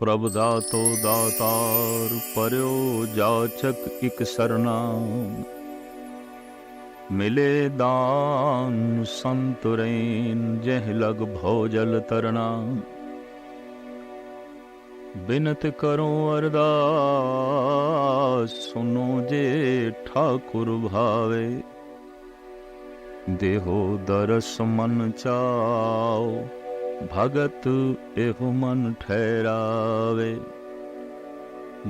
प्रभ दातो दातार पर्यो जाचक इक सरना। मिले दान संतुरैन जह लग भोजल तरना। बिनत करो अरदास सुनो जे ठाकुर भावे। देहो दरस मन चाओ भगत एहो मन ठहरावे।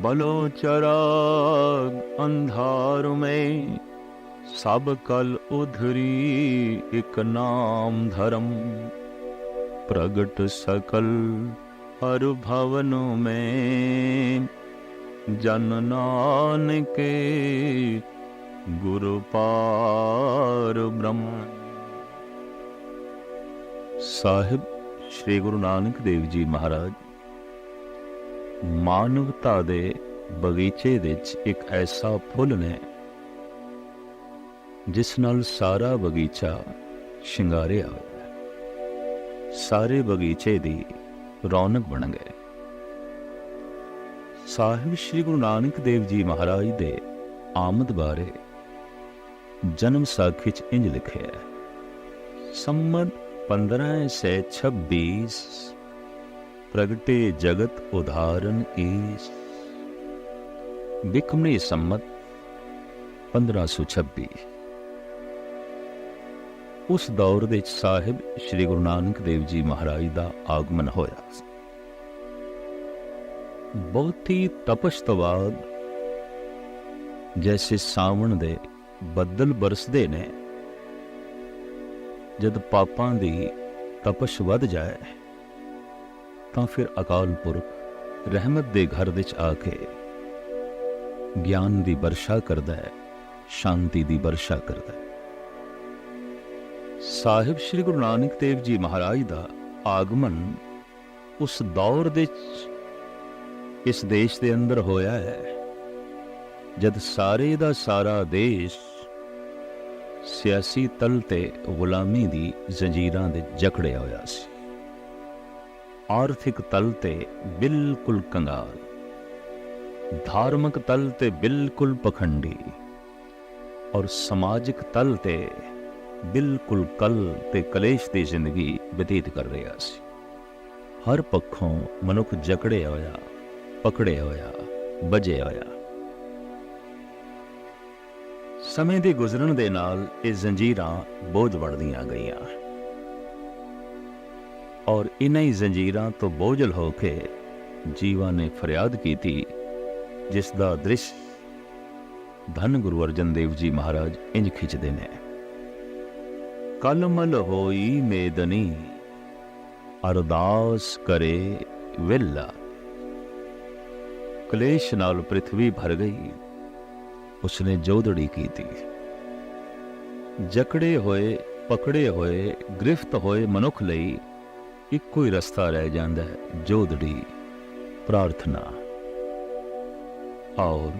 बलो चराग अंधार में सब कल उधरी एक नाम धर्म। प्रगट सकल हर भवन में जन नानक गुरु पार ब्रह्म। साहिब श्री गुरु नानक देव जी महाराज मानवता दे बगीचे विच एक ऐसा फुल ने जिस नाल सारा बगीचा शिंगारिया होया। सारे बगीचे दी रौनक बन गए। साहिब श्री गुरु नानक देव जी महाराज दे आमद बारे जन्म साखी च इंज लिखे है। संमत 1526 प्रगटे जगत उदाहरण ईस। बिकमनी संमत 1526। उस दौर दे साहिब श्री गुरु नानक देव जी महाराज दा आगमन होया। बहुत ही तपश तो बाद जैसे सावन दे बदल बरसदे ने, जद पापां दी तपश वध जाए तां फिर अकाल पुरख रहमत दे घर विच आके ज्ञान दी वर्षा करदा है, शांति दी वर्षा करदा है। साहिब श्री गुरु नानक देव जी महाराज दा आगमन उस दौर दे इस देश दे अंदर होया है जद सारे दा सारा देश सियासी तल ते गुलामी दी जंजीरां दे जकड़िया होया सी। आर्थिक तल ते बिल्कुल कंगाल, धार्मिक तल ते बिल्कुल पखंडी और समाजिक तल ते बिल्कुल कल ते कलेश दी जिंदगी बतीत कर रहा सी। हर पक्षों मनुख जकड़िया होया, पकड़िया होया, बजिया होया। समय दे गुजरन दे नाल ये जंजीरां बोझ बढ़दियां गईयां और इन्हीं जंजीरां तो बोझल होके जीवा ने फरियाद की थी, जिसदा दृश्य धन गुरु अर्जन देव जी महाराज इंज खिंचदे ने। कलमल होई मेदनी अरदास करे विला। क्लेश नाल पृथ्वी भर गई, उसने जोदड़ी की थी। जकड़े होए, पकड़े होए, गिरफ्त होए मनुख लई इक्को ही रस्ता रह जांदा है, जोदड़ी, प्रार्थना। और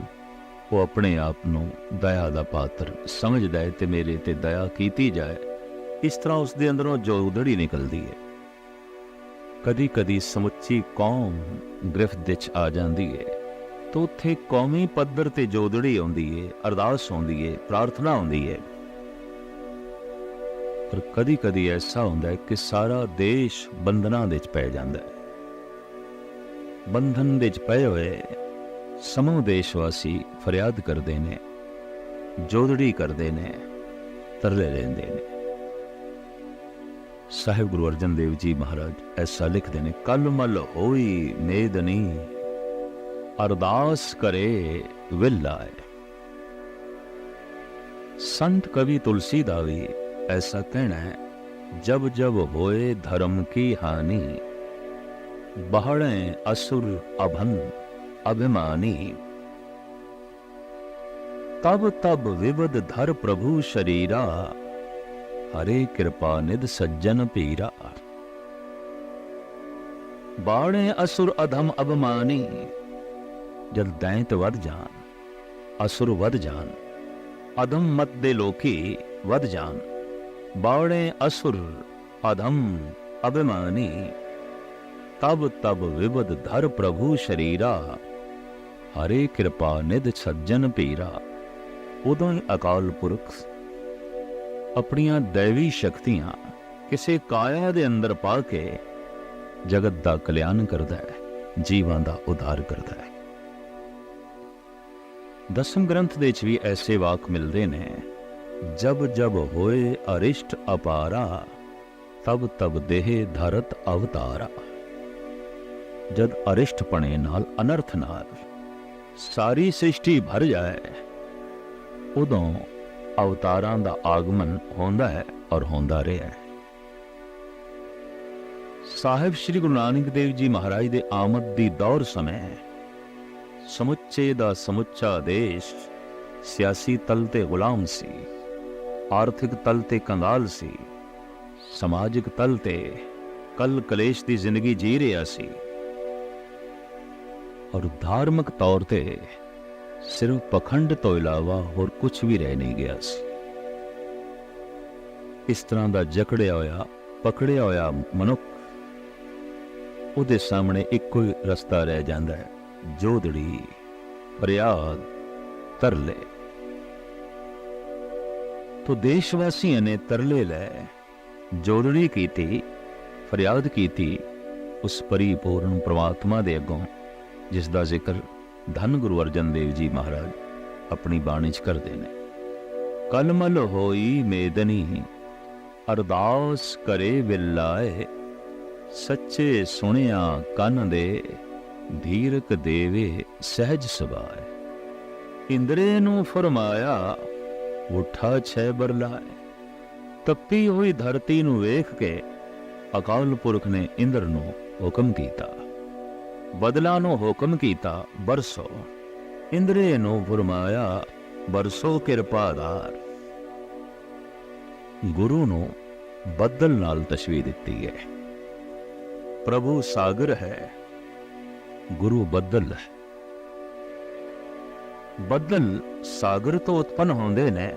वो अपने आप नूं दया दा पात्र समझदा है ते मेरे ते दया कीती जाए, इस तरह उसदे अंदरों जोदड़ी निकलदी है। कदी कदी समुची कौम गिरफ्त विच आ जांदी है तो उत्थे कौमी पद्धर ते जोदड़ी आउंदी है, अरदास आउंदी है, प्रार्थना आउंदी है। पर कदी कदी ऐसा हुंदा है कि सारा देश बंधनां दे विच पै जांदा है। बंधन दे विच पए होए समूह देशवासी फरियाद करदे ने, जोदड़ी करदे ने, तरले लेंदे ने। साहिब गुरु अर्जन देव जी महाराज ऐसा लिखते हैं, कल मल होई मेदनी अरदास करे विला। संत कवि तुलसीदा भी ऐसा कहना है, जब जब होए धर्म की हानि बहड़े असुर अभन अभिमानी। तब तब विवद धर प्रभु शरीरा हरे कृपा निध सज्जन पीरा। बाणे असुर अधम अभिमानी। जद दैंत वध जान, असुर वध जान, अधम मत दे लोकी वध जान, बाणे असुर अधम अभिमानी। तब तब विबद धर प्रभु शरीरा, हरे कृपा निध सज्जन पीरा। उदों ही अकाल पुरख अपनियां दैवी शक्तियां किसी काया दे अंदर पा के जगत दा कल्याण करदा है, जीवां दा उद्धार करदा है। दसम ग्रंथ दे च भी ऐसे वाक मिलते ने, जब जब होए अरिष्ट अपारा, तब तब देह धरत अवतारा। जद अरिष्ट पने नाल अनर्थ नाल सारी सृष्टि भर जाए, उदों अवतारां दा आगमन होंदा है और होंदा रहा है। साहिब श्री गुरु नानक देव जी महाराज दे आमद दी दौर समय समुच्चे दा समुच्चा देश सियासी तल ते गुलाम सी, आर्थिक तल ते कंगाल सी, समाजिक तल ते कल कलेश दी जिंदगी जी रहा सी, और धार्मिक तौर ते सिर्फ पखंड तो इलावा होर कुछ भी रह नहीं गया सी। इस तरह का जकड़िया होया पकड़िया होया मनुख, उहदे सामने इक्को ही रस्ता रह जाता है, जोदड़ी फरियाद तरले। तो देशवासियों ने तरले लै जोदड़ी की थी, फरियाद की थी उस परिपूर्ण परमात्मा दे अगों, जिसका जिक्र धन गुरु अर्जन देव जी महाराज अपनी बाणी च करते हैं। कलमल होई मेदनी अरदास करे विलाए, सच्चे सुनिया कन दे धीरक देवे सहज सबाए। इंद्रे नू फरमाया उठा छे बरलाए, तपी हुई धरती नू वेख के अकाल पुरख ने इंद्र नू हुक्म कीता, बदला नू हुक्म कीता बरसो। इंद्रे नू फरमाया बरसो किरपादार। गुरु नू बदल नाल तशबीह दिती है। प्रभु सागर है, गुरु बदल है। बदल सागर तो उत्पन्न होंदे ने,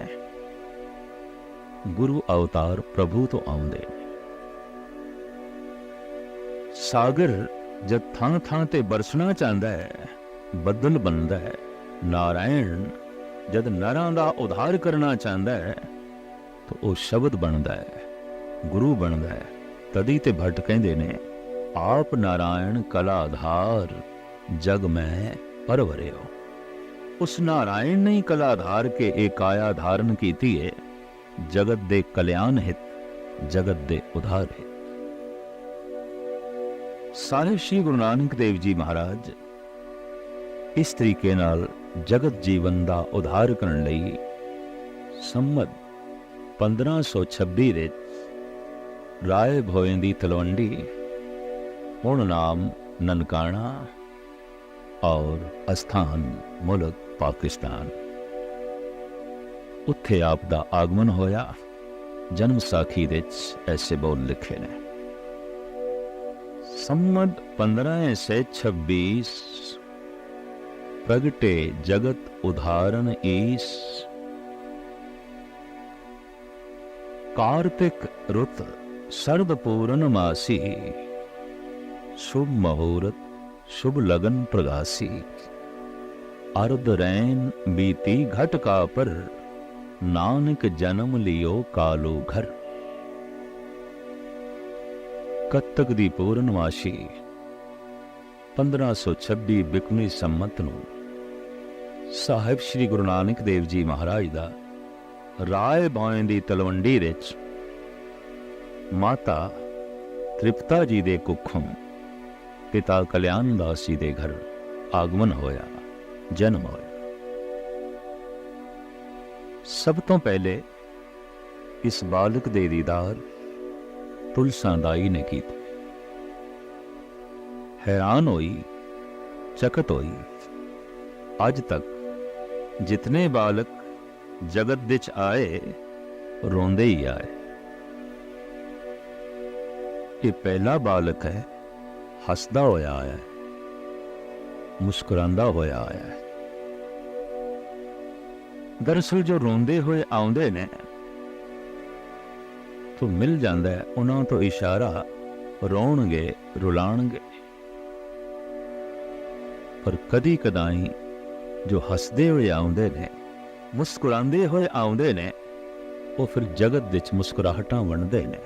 गुरु अवतार प्रभु तो आउंदे ने। सागर जब थां थां ते बरसना चाहता है, बदल बनता है। नारायण जब नरां दा उद्धार करना चाहता है, तो वह शब्द बनता है, गुरु बनता है। तदी ते भट्ट कहते ने, आप नारायण कलाधार जग में परवरे हो। उस नारायण ने कलाधार के एक काया धारण की है, जगत दे कल्याण हित, जगत दे उद्धार हित। साहिब श्री गुरु नानक देव जी महाराज इस तरीके नाल जगत जीवन दा उद्धार करन लई संमत 1526 विच राय भोए दी तलवंडी, हुण नाम ननकाना और अस्थान मुल्क पाकिस्तान, उत्थे आप दा आगमन होया। जन्म साखी विच ऐसे बोल लिखे ने, संमत 1526 प्रगटे जगत उदाहरण ईस। कार्तिक रुत शरद पूर्ण मासी, शुभ मुहूर्त शुभ लगन प्रगासी। अर्ध रैन बीती घट का पर, नानक जन्म लियो कालो घर। कत्तक दी पूर्णमाशी 1526 बिकमी संमत नूं साहिब श्री गुरु नानक देव जी महाराज दा राय भौए दी तलवंडी विच माता तृप्ता जी दे कुखों पिता कल्याण दास जी दे घर आगमन होया, जन्म होया। सब तो पहले इस बालक दे दीदार तुलसा दाई ने की। हैरान होई, चकत होई। अज तक जितने बालक जगत विच आए, रोंदे ही आए। ये पहला बालक है, हसदा होया आया है, मुस्कुरांदा होया आया है। दरअसल जो रोंदे हुए आउंदे ने, तो मिल जाता है उन्हों तो इशारा, रोणगे रुलाणगे। पर कदी कदाई जो हसदे हुए आउंदे ने, मुस्कुरांदे हुए आउंदे ने, वो फिर जगत विच मुस्कुराहटां वंडदे ने,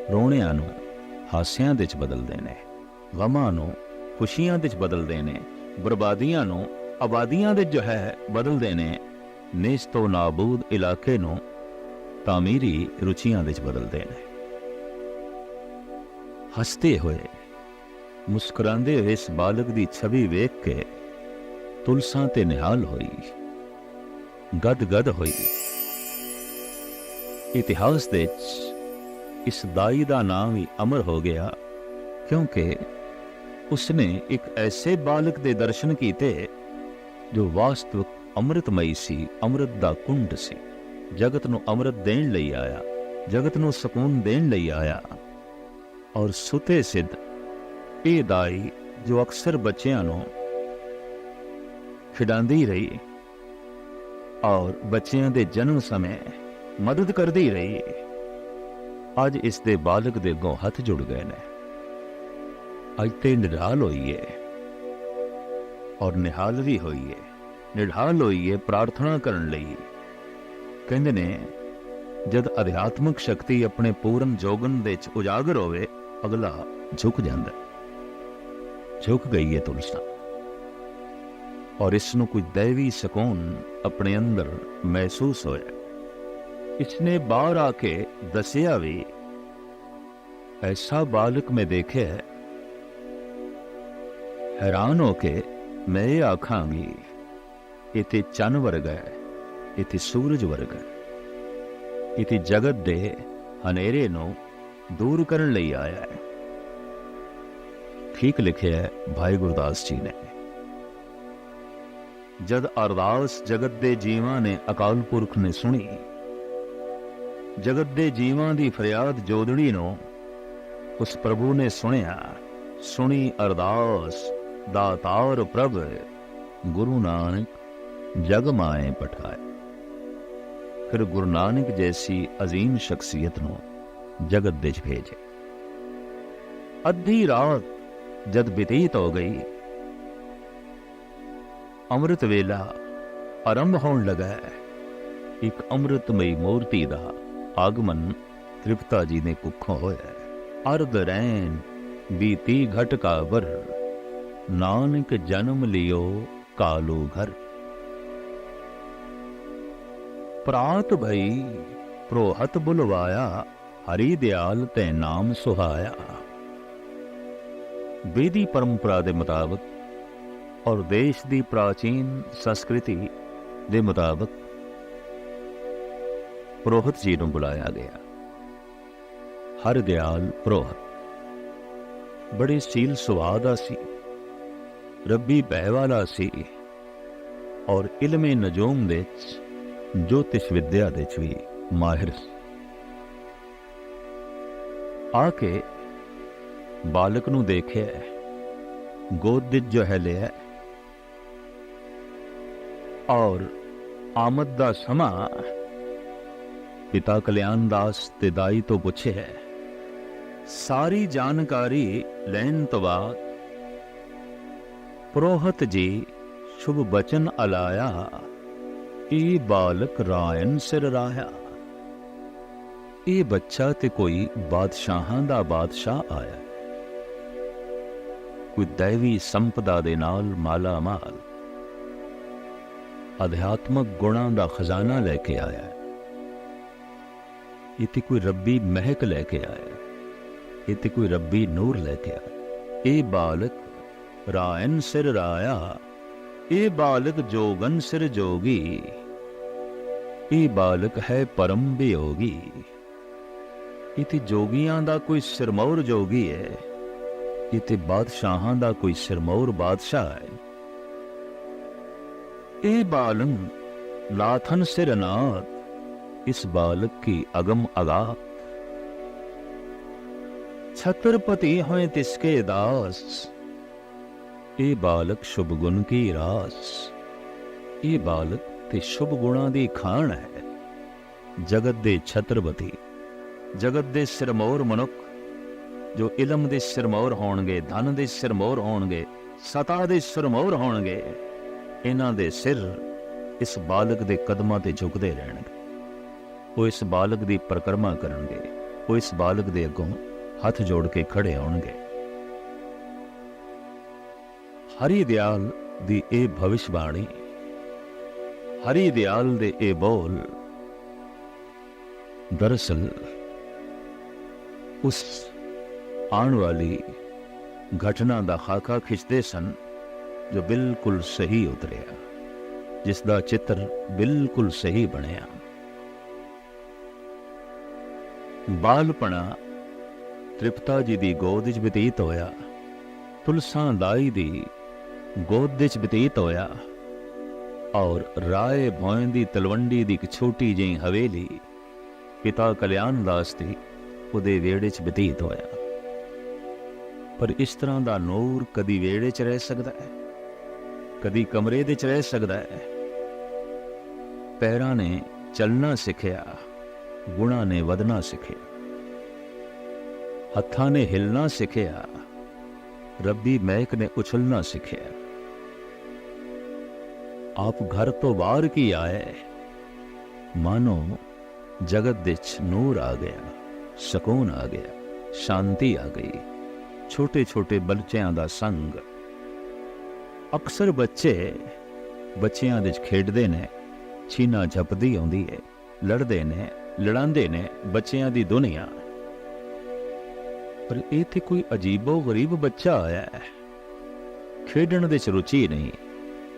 रोणिਆਂ ਨੂੰ ਹਾਸਿਆਂ ਵਿੱਚ ਬਦਲਦੇ ਨੇ, ਗਮਾਂ ਨੂੰ ਖੁਸ਼ੀਆਂ ਵਿੱਚ ਬਦਲਦੇ ਨੇ, ਬਰਬਾਦੀਆਂ ਨੂੰ ਆਬਾਦੀਆਂ ਵਿੱਚ ਜੋ ਹੈ ਬਦਲਦੇ ਨੇ, ਨੇਸਤੋ ਨਾਬੂਦ ਇਲਾਕੇ ਨੂੰ ਤਾਮੀਰੀ ਰੁਚੀਆਂ ਵਿੱਚ ਬਦਲਦੇ ਨੇ। ਹੱਸਦੇ ਹੋਏ ਮੁਸਕਰਾਉਂਦੇ ਹੋਏ ਇਸ ਬਾਲਕ ਦੀ ਛਵੀ ਵੇਖ ਕੇ ਤੁਲਸਾਂ ਤੇ ਨਿਹਾਲ ਹੋਈ, ਗਦ-ਗਦ ਹੋਈ। ਇਤਿਹਾਸ ਵਿੱਚ ਇਸ ਦਾਈ ਦਾ ਨਾਮ ਹੀ ਅਮਰ ਹੋ ਗਿਆ, ਕਿਉਂਕਿ ਉਸਨੇ ਇੱਕ ਐਸੇ ਬਾਲਕ ਦੇ ਦਰਸ਼ਨ ਕੀਤੇ ਜੋ ਵਾਸਤਵਿਕ ਅੰਮ੍ਰਿਤਮਈ ਸੀ, ਅੰਮ੍ਰਿਤ ਦਾ ਕੁੰਡ ਸੀ, ਜਗਤ ਨੂੰ ਅੰਮ੍ਰਿਤ ਦੇਣ ਲਈ ਆਇਆ, ਜਗਤ ਨੂੰ ਸਕੂਨ ਦੇਣ ਲਈ ਆਇਆ। ਔਰ ਸੁਤੇ ਸਿੱਧ ਇਹ ਦਾਈ ਜੋ ਅਕਸਰ ਬੱਚਿਆਂ ਨੂੰ ਖਿਡਾਉਂਦੀ ਰਹੀ ਔਰ ਬੱਚਿਆਂ ਦੇ ਜਨਮ ਸਮੇਂ ਮਦਦ ਕਰਦੀ ਰਹੀ, ਅੱਜ ਇਸ ਦੇ ਬਾਲਕ ਦੇ ਅੱਗੋਂ ਹੱਥ ਜੁੜ ਗਏ ਨੇ। ਅੱਜ ਤੇ ਨਿਢਾਲ ਹੋਈ ਹੈ ਔਰ ਨਿਹਾਲ ਵੀ ਹੋਈ ਹੈ, ਨਿਢਾਲ ਹੋਈ ਹੈ ਪ੍ਰਾਰਥਨਾ ਕਰਨ ਲਈ। ਕਹਿੰਦੇ ਨੇ ਜਦ ਅਧਿਆਤਮਿਕ ਸ਼ਕਤੀ ਆਪਣੇ ਪੂਰਨ ਜੋਗਨ ਦੇ ਵਿੱਚ ਉਜਾਗਰ ਹੋਵੇ, ਅਗਲਾ ਝੁਕ ਜਾਂਦਾ। ਝੁਕ ਗਈ ਹੈ ਤੁਲਸਾ ਔਰ ਇਸ ਨੂੰ ਕੋਈ ਦੈਵੀ ਸਕੂਨ ਆਪਣੇ ਅੰਦਰ ਮਹਿਸੂਸ ਹੋਇਆ। इसने बाहर आके दसिया भी, ऐसा बालक में देखे है, हैरान होके मैं ये आखांगी इति चन वर्गा है, इति सूरज वर्गा है, इति जगत दे हनेरे नू दूर करन लई आया है। ठीक लिखे है भाई गुरदास जी ने। जद अरदास जगत दे जीवां ने अकाल पुरख ने सुनी, जगत दे जीवां दी फरियाद जोदड़ी नो उस प्रभु ने सुनिया, सुनी अरदास दातार प्रभ गुरु नानक जग माए पठाए। फिर गुरु नानक जैसी अजीम शख्सियत नो जगत दे भेजे। अद्धी रात जद बीतीत हो गई, अमृत वेला आरंभ होने लगा। एक अमृतमयी मूर्ति दा आगमन तृप्ता जी ने कुखों होया। अर्ध रैन बीती घट का वर, नानक जन्म लियो कालो घर। प्रात भई प्रोहत बुलवाया, हरि दयाल ते नाम सुहाया। वेदी परंपरा दे मुताबिक और देश दी प्राचीन संस्कृति दे मुताबिक पुरोहित जी ਨੂੰ ਬੁਲਾਇਆ ਗਿਆ। ਹਰ ਦਿਆਲ ਪੁਰੋਹਿਤ ਬੜੇ ਸੀਲ ਸੁਭਾਅ ਦਾ ਸੀ, ਰੱਬੀ ਭੈ ਵਾਲਾ ਸੀ ਔਰ ਇਲਮੇ ਨਜੂਮ ਦੇ ਜੋਤਿਸ਼ ਵਿਦਿਆ ਦੇ ਵੀ ਮਾਹਿਰ ਸੀ। ਆ ਕੇ ਬਾਲਕ ਨੂੰ ਦੇਖਿਆ, ਗੋਦ ਵਿੱਚ ਜੋ ਹੈ ਲਿਆ ਔਰ ਆਮਦ ਦਾ ਸਮਾਂ पिता कल्याण दास ते दाई तो पूछे है। सारी जानकारी लैन तो बाद पुरोहित जी शुभ बचन अलाया, ए बालक रायन सिर राया। ए बच्चा ते कोई बादशाहां दा बादशाह आया, कोई दैवी संपदा दे नाल माला माल अध्यात्मक गुणां दा खजाना लेके आया। इते कोई रब्बी महक लेके आया, इते कोई रब्बी नूर लेके आया। ए बालक रायन सिर राया, ए बालक जोगन सिर जोगी। ए बालक है परम वियोगी। इते जोगियां दा कोई सिरमौर जोगी है, इते बादशाहां दा कोई सिरमौर बादशाह है। ए बालक लाथन सिर नाथ, इस बालक की अगम अगाध। छत्रपति हैं तिसके दास, ए बालक शुभ गुण की रास। ए बालक ते शुभ गुणा दी खान है। जगत दे छत्रपति, जगत दे सिरमौर मनुख जो इलम दे सिरमौर होणगे, धन दे सिरमौर होणगे, सता दे सुरमौर होणगे, इन्हां दे सिर इस बालक दे कदमां ते झुकदे रहणगे। वो इस बालक दी परिक्रमा करनगे, वो इस बालक दे अगों हथ जोड़ के खड़े होणगे। हरि दयाल दी ए भविष्यवाणी, हरि दयाल दे ए बोल दरअसल उस आने वाली घटना का खाका खिंचते सन जो बिल्कुल सही उतरिया, जिसका चित्र बिल्कुल सही बनया। बालपना तृप्ता जी की गोद च बतीत होया, तुलसा दाई दी गोद च बतीत होया, और राय भौं दी तलवंडी दी एक छोटी जी हवेली पिता कल्याण दास दी उहदे वेड़े च बतीत होया। पर इस तरह का नूर कदी वेड़े च रह सकता है, कदी कमरे दे च रह सकता है। पैरां ने चलना सिखिया, गुणा ने वधना सिखिया, हत्थां ने हिलना सिखिया, रब्बी महक ने उछलना सिखिया। आप घर तो बाहर की आए, मानो जगत विच नूर आ गया, सकून आ गया, शांति आ गई। छोटे छोटे बच्चों का संग, अक्सर बच्चे बच्चियां दे खेडदे ने, छीना झपदी आउंदी है, लड़दे ने, लड़ांदे ने बच्चियां दी दुनिया। पर इत्थे कोई अजीबो गरीब बच्चा आया है, खेडण दे च रुचि नहीं,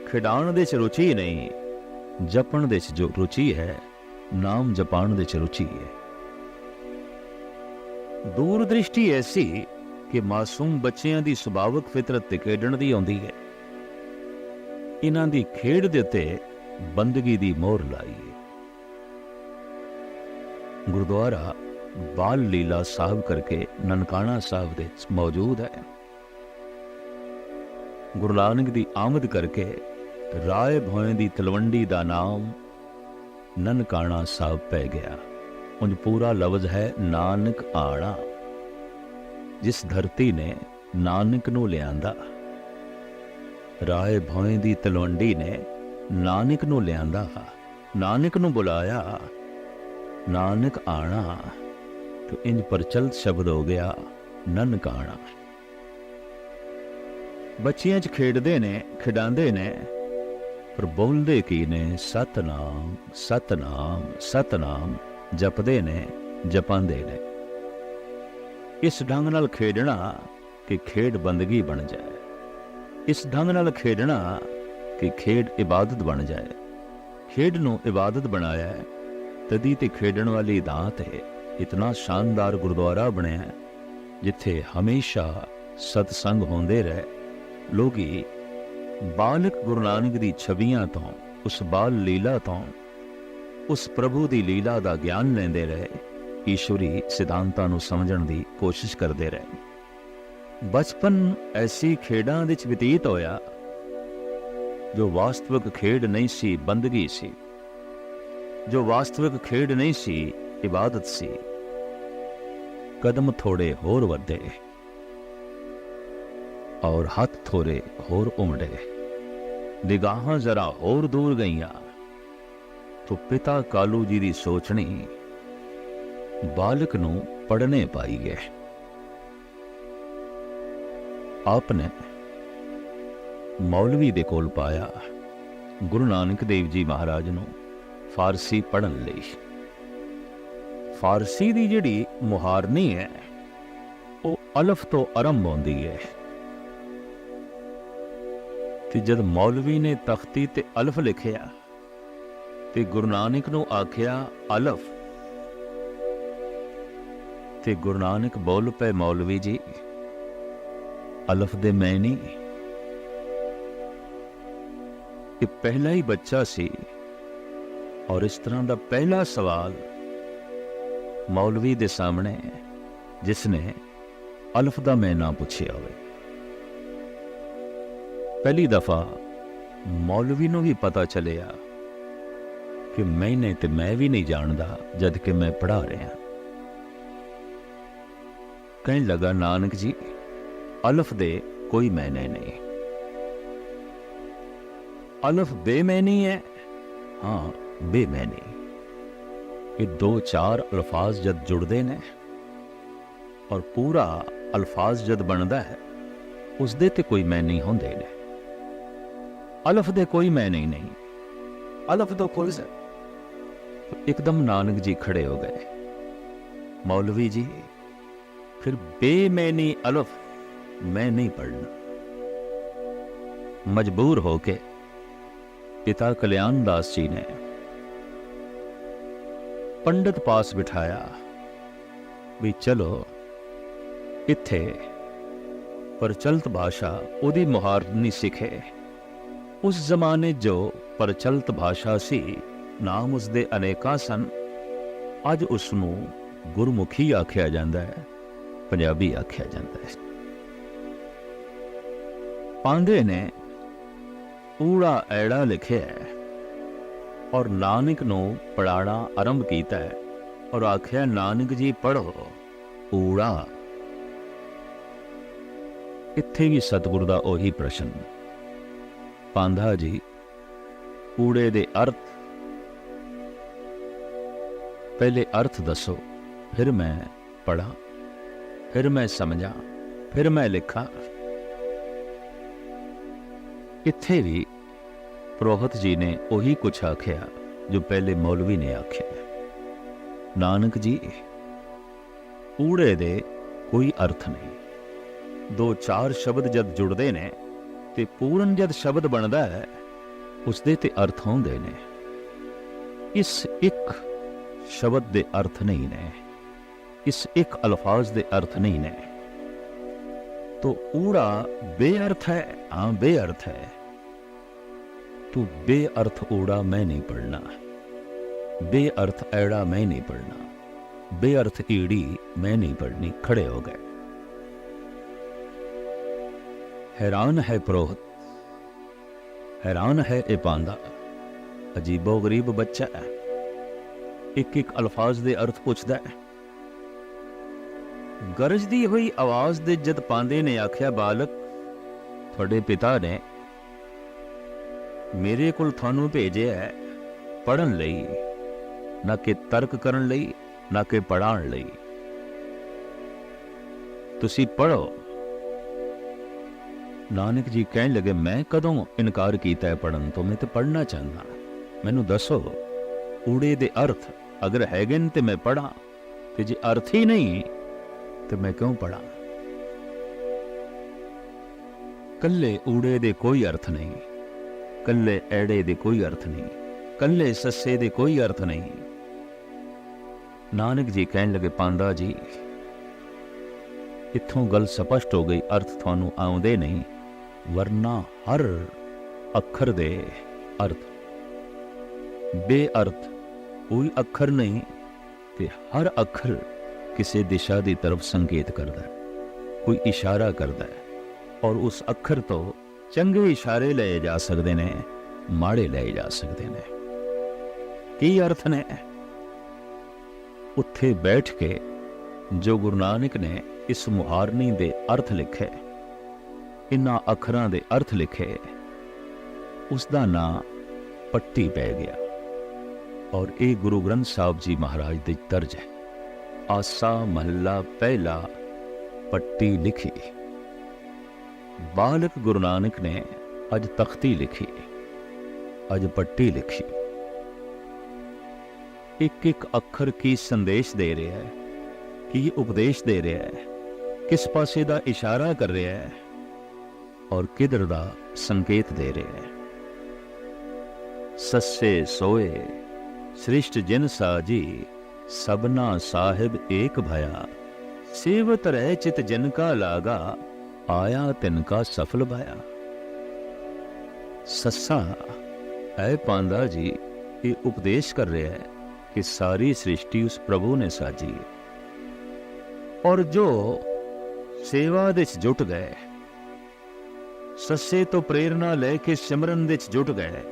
खिडाण दे च रुचि नहीं, जपण दे च जो रुचि है, नाम जपाण दे च रुचि है। दूरदृष्टि ऐसी कि मासूम बच्चियां दी सुभावक फितरत ते खेडण दी आउंदी है। इन्हां दी खेड दे उत्ते बंदगी दी मोहर लाई है। गुरुद्वारा बाल लीला साहब करके ननकाना साहब दे मौजूद है। गुरु नानक दी आमद करके राय भौं दी तलवंडी दा नाम ननकाना साहब पै गया। उन पूरा लफ्ज है नानक आना, जिस धरती ने नानक नू लियांदा। राय भौं दी तलवंडी ने नानक नू लियांदा, नानक नू बुलाया, नानक आना, तो इंज प्रचलित शब्द हो गया ननकाना। बच्चियां च खेडदे ने, खिडांदे ने, पर बोलदे की ने सतनाम सतनाम सतनाम जपदे ने, जपांदे ने। इस ढंग नाल खेडना कि खेड बंदगी बन जाए, इस ढंग नाल खेडना कि खेड इबादत बन जाए। खेड नूं इबादत बनाया है, तदी ते खेडण वाली दात है। इतना शानदार गुरुद्वारा बनया है, जिथे हमेशा सतसंग होंदे रहे। लोगी बालक गुरु नानक दी छवियां तो, उस बाल लीला तो, उस प्रभु दी लीला दा ज्ञान लेंदे रहे, ईश्वरी सिद्धांतां नूं समझण दी कोशिश करते रहे। बचपन ऐसी खेडां दे विच बतीत होया जो वास्तविक खेड नहीं सी, बंदगी सी। जो वास्तविक खेड नहीं सी, इबादत सी। कदम थोड़े होर वधे और हाथ थोड़े होर उमड़े, निगाहां जरा होर दूर गईयां, तो पिता कालू जी दी सोचनी बालक नूं पढ़ने पाई है। आपने मौलवी दे कोल पाया गुरु नानक देव जी महाराज नूं फारसी पढ़न लई। फारसी दी जिहड़ी मुहारनी है वो अलफ तो आरंभ होंदी है। ते जद मौलवी ने तख्ती ते अलफ लिखिया ते गुरु नानक नूं आखिया अलफ, ते गुरु नानक बोल पे मौलवी जी अलफ दे मैं नहीं। ये पहला ही बच्चा सी और इस तरह का पहला सवाल मौलवी दे सामने जिसने अलफ दा मैं ना पूछिया होवे। पहली दफा मौलवी नूं भी पता चलिया कि मैंने ते मैं भी नहीं जानदा जद कि मैं पढ़ा रहा। कहने लगा नानक जी अलफ दे कोई मैंने नहीं, अलफ बेमैनी है, हाँ बेमैनी। ये दो चार अल्फाज जद जुड़ते ने और पूरा अल्फाज जद बनता है, उसदे ते कोई मैनी होंदे ने। अलफ दे कोई मैनी नहीं, अलफ तो कोई से। एकदम नानक जी खड़े हो गए, मौलवी जी फिर बेमैनी अलफ मैं नहीं पढ़ना। मजबूर होके पिता कल्याण दास जी ने पंडित पास बिठाया भी चलो इत्थे प्रचलित भाषा उदी मुहारनी सिखे। उस जमाने जो प्रचलित भाषा सी, नाम उसदे अनेका सन। अज उसनू गुरमुखी आख्या जाता है, पंजाबी आख्या जाता है। पांदे ने ऊड़ा ऐड़ा लिखे है और नानक नू पढ़ाना आरंभ किया है और आख्या नानक जी पढ़ो ऊड़ा। इत्थे भी सतगुरु दा ओही प्रश्न, पांधा जी ऊड़े दे अर्थ पहले अर्थ दसो, फिर मैं पढ़ा, फिर मैं समझा, फिर मैं लिखा। इत्थे भी पुरोहित जी ने वही कुछ आख्या जो पहले मौलवी ने आख्या। नानक जी ऊड़े दे कोई अर्थ नहीं। दो चार शब्द जद जुड़ते ने ते पूर्ण जद शब्द बनता है, उसदे ते अर्थ होंदे ने। इस एक शब्द दे अर्थ नहीं ने, इस एक अल्फाज दे अर्थ नहीं ने। तो ऊड़ा बेअर्थ है, हाँ बेअर्थ है। तो बेअर्थ ऊड़ा मैं नहीं पढ़ना, बेअर्थ ऐड़ा मैं नहीं पढ़ना, बेअर्थ ईड़ी मैं नहीं पढ़नी। खड़े हो गए। हैरान है पुरोहित, हैरान है ए पांदा। अजीबो गरीब बच्चा है, एक एक अल्फाज दे अर्थ पूछदा है। गरजदी हुई आवाज दे जद पांदे ने आख्या, बालक थोड़े पिता ने मेरे कोल थानू भेजे है पढ़न लई, ना कि तर्क करन लई, ना कि पढ़ाण लई। तुसी पढ़ो। नानक जी कहने लगे, मैं कदों इनकार किया है पढ़न तो? मैं तो पढ़ना चाहना, मैनू दसो ऊड़े दे अर्थ अगर हैगे ते मैं पढ़ा, ते जे अर्थ ही नहीं तो मैं क्यों पढ़ा? कल्ले ऊड़े दे कोई अर्थ नहीं, कल्ले ऐड़े दे कोई अर्थ नहीं, कल्ले सस्से दे कोई अर्थ नहीं। नानक जी कहने लगे, पांदा जी इत्थों गल स्पष्ट हो गई, अर्थ थानू आउंदे नहीं, वरना हर अखर दे अर्थ। बेअर्थ कोई अखर नहीं ते हर अखर किसी दिशा की तरफ संकेत करता है, कोई इशारा करता है। और उस अखर तो चंगे इशारे ले जा सकते ने, माड़े ले जा सकते ने। की अर्थ ने? उत्थे बैठ के जो गुरु नानक ने इस मुहारनी दे अर्थ लिखे, इन्हां अखरां दे अर्थ लिखे, उसका नाम पट्टी पै गया। और ये गुरु ग्रंथ साहब जी महाराज दे दर्ज है। आसा महला पहला पट्टी लिखी। बालक गुरु नानक ने अज तख्ती लिखी, अज पट्टी लिखी। एक एक अखर की संदेश दे रहा है, की उपदेश दे रहा है, किस पासे दा इशारा कर रहा है और किधर दा संकेत दे रहा है। सस्से सोए श्रेष्ठ जिन साजी, सबना साहिब एक भया, सेवत रह चित जिनका लागा, आया तिनका सफल भाया। सस्सा है पांदा जी ये उपदेश कर रहा है कि सारी सृष्टि उस प्रभु ने साजी, और जो सेवा दे जुट गए, सस्से तो प्रेरणा लेके सिमरन दे जुट गए,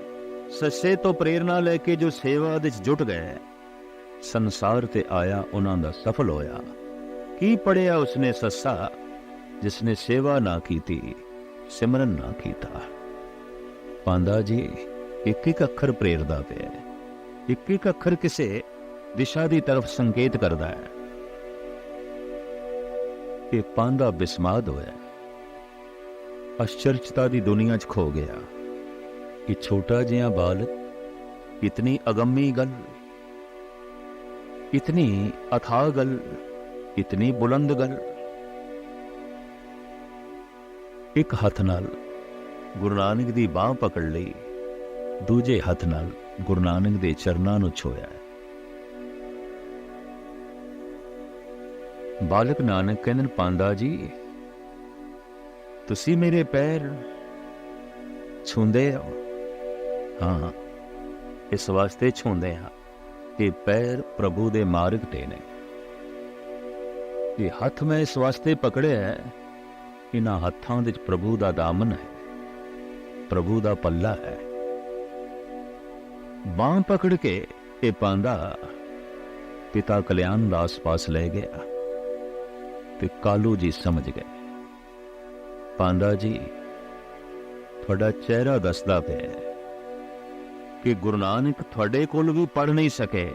सस्से तो प्रेरणा लेके जो सेवा दे जुट गए, संसार ते आया उन्हां दा सफल होया। की पढ़िया उसने सस्सा जिसने सेवा ना की थी, सिमरन ना कीता। ਪਾਂਦਾ ਜੀ ਇੱਕ ਇੱਕ ਅੱਖਰ ਪ੍ਰੇਰਦਾ ਪਿਆ, ਇੱਕ ਇੱਕ ਅੱਖਰ ਕਿਸੇ ਦਿਸ਼ਾ ਦੀ ਤਰਫ ਸੰਕੇਤ ਕਰਦਾ ਹੈ। ਇਹ ਪਾਂਦਾ ਬਿਸਮਾਦ ਹੋਇਆ, ਅਸ਼ਚਰਜਤਾ ਦੀ ਦੁਨੀਆ 'ਚ ਖੋ ਗਿਆ। ਇਹ ਛੋਟਾ ਜਿਹਾ ਬਾਲਕ ਇਤਨੀ ਅਗੰਮੀ ਗੱਲ, इतनी अथाह गल, इतनी बुलंद गल। एक हथ नाल गुरु नानक दी बांह पकड़ लई, दूजे हथ नाल गुरु नानक दे चरनां नूं छोया। बालक नानक कहंदे पांदा जी तुसी मेरे पैर छूंदे हो? हाँ, इस वास्ते छूंदे हाँ कि पैर प्रभु दे मार्ग ते ने। ये हथ मैं इस वास्ते पकड़े है, इन्हां हत्थां दे प्रभु दा दामन है, प्रभु दा पल्ला है। बांह पकड़ के ये पांदा पिता कल्याण दास पास ले गया ते कालू जी समझ गए। पांदा जी थोड़ा चेहरा दसदा पिया कि गुरु नानक थोड़े कोल भी पढ़ नहीं सके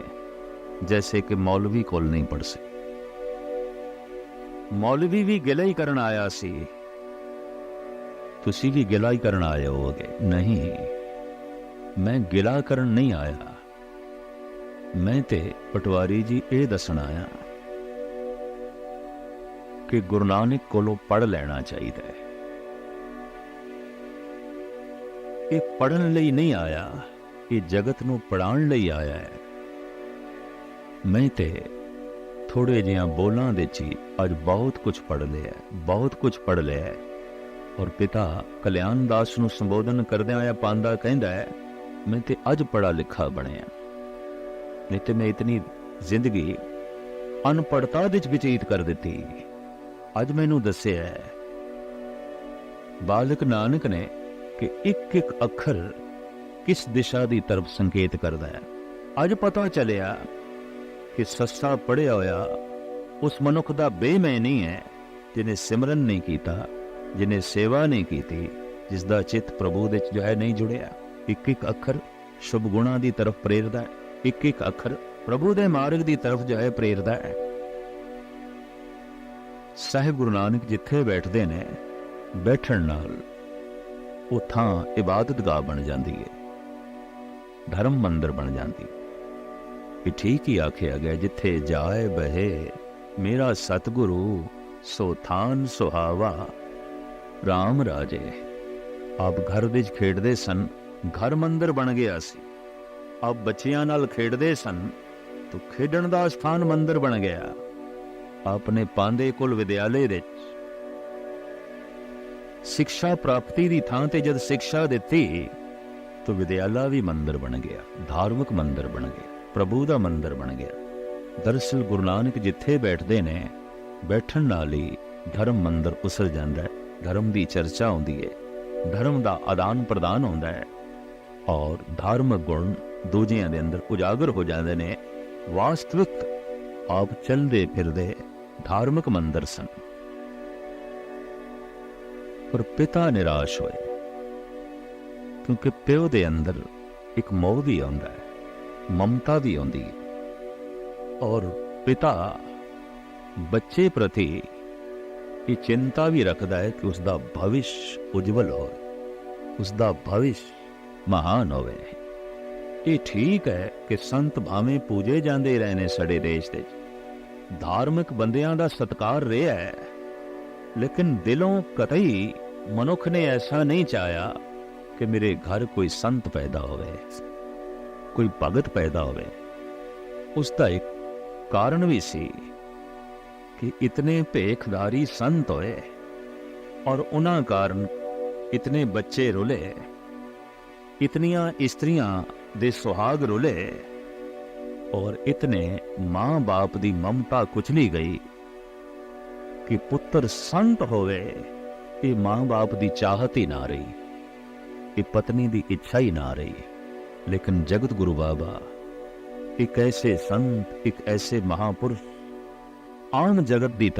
जैसे कि मौलवी कोल नहीं पढ़ सके। मौलवी भी गिला ही करन आया सी, तुसी भी गिला ही करन आए होगे। नहीं, मैं गिला करन नहीं आया, मैं ते पटवारी जी ये दसन आया कि गुरु नानक कोलों पढ़ लेना चाहिए। ये पढ़न लई नहीं आया, ये जगत नूं पढ़ाउण लई आया है। मैं ते थोड़े जिहा बोलां दे ची अज बहुत कुछ पढ़ लिया, बहुत कुछ पढ़ लिया है। और पिता कल्याण दास नूं संबोधन करदे आया पांदा कहंदा है मैं ते अज पढ़ा लिखा बणिया, नहीं ते मैं इतनी जिंदगी अनपढ़ता दे च बतीत कर दिती। अज मैनूं दस्सिया है बालक नानक ने कि एक एक अखर किस दिशा की तरफ संकेत करता है। अज पता चलिया कि सस्सा पढ़िया होया उस मनुख का बेमै नहीं है जिन्हें सिमरन नहीं किया, जिन्हें सेवा नहीं की, जिसका चित्त प्रभु दे जो है नहीं जुड़िया। एक एक अखर शुभ गुणा की तरफ प्रेरदा है, एक एक अखर प्रभु दे मार्ग की तरफ जो है प्रेरदा है। साहिब गुरु नानक जिथे बैठते ने, बैठण नाल वो थां इबादतगाह बन जाती है, धर्म मंदिर बन जाती। ये ठीक ही आखिया गया जिथे जाए बहे मेरा सतगुरु सो थान सुहावा राम राजे। आप घर विच खेडदे सन, घर मंदिर बन गया सी। आप बच्चियां नाल खेडदे सन तो खेडण दा स्थान मंदिर बन गया। आपने पांदे कुल विद्यालय दे शिक्षा प्राप्ति दी थां ते जद शिक्षा दिती तो विद्यालय भी मंदिर बन गया, धार्मिक मंदिर बन गया, प्रभु का मंदिर बन गया। दरअसल गुरु नानक जिथे बैठते ने, बैठन नाल ही धर्म मंदिर उसल जाता है, धर्म की चर्चा होती है, धर्म का आदान प्रदान होता है और धार्मिक गुण दूजियां दे अंदर उजागर हो जाते हैं। वास्तविक आप चलते फिरते धार्मिक मंदिर सन, पर पिता निराश होए क्योंकि प्यो दे अंदर एक मोह भी आंदा है, ममता भी आंदी है। और पिता बच्चे प्रति ये चिंता भी रखता है कि उसका भविष्य उज्जवल हो, उसका भविष्य महान होवे। ये ठीक है कि संत भावें पूजे जाते रहने साडे देश दे, धार्मिक बंदियां दा सत्कार रहा है, लेकिन दिलों कतई मनुख ने ऐसा नहीं चाहा कि मेरे घर कोई संत पैदा होवे, कोई भगत पैदा होवे। उसका एक कारण भी सी कि इतने भेखधारी संत होए और उन्हां कारण इतने बच्चे रुले, इतनियां स्त्रियां दे सुहाग रुले और इतने मां बाप दी ममता कुचली गई कि पुत्र संत होवे, ये मां बाप दी चाहत ही ना रही, ये पत्नी दी इच्छा ही ना रही। लेकिन जगत गुरु बाबा एक ऐसे संत, एक ऐसे महापुरुष आन जगत दी